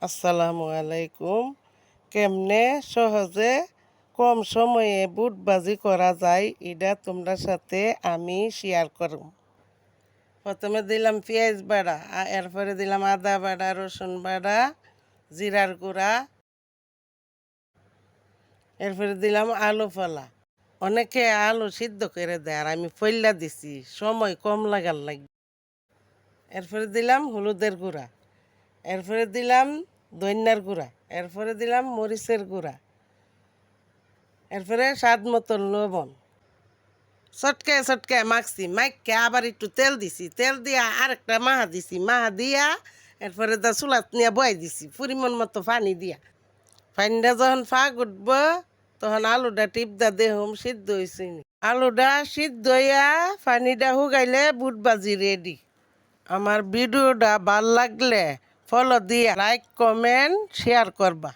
আসসালামু আলাইকুম। কেমনে সহজে কম সময়ে বুট ভাজি করা যায় এটা তোমরা সাথে আমি শেয়ার করব। প্রথমে দিলাম পেঁয়াজ বাটা, এরপরে দিলাম আদা বাটা, রসুন বাটা, জিরার গুঁড়া, এরপরে দিলাম আলু ফলা। অনেকে আলু সিদ্ধ করে দেয় আর আমি ফইল্লা দিছি, সময় কম লাগার লাগে। এরপরে দিলাম হলুদের গুঁড়া, এরপরে দিলাম ধনিয়ার গুঁড়া, এরপরে দিলাম মরিচের গুঁড়া, এরপরে স্বাদ মতো লবণ। চটকায় চটকায় মাখছি, মাখকে আবার একটু তেল দিছি, তেল দিয়া আরেকটা মাহা দিছি, মাহা দিয়া এরপরে চুলাত নিয়ে বয়াই দিছি পরিমাণ মতো পানি দিয়া। পানিটা যখন ফাঁক উঠব তখন আলুটা টিপদা দেহম সিদ্ধ হয়েছে। আলুটা সিদ্ধ হইয়া পানিটা শুকাইলে বুট ভাজি রেডি। আমার ভিডিওটা ভাল লাগলে ফলো দিয়া লাইক কমেন্ট শেয়ার করবা।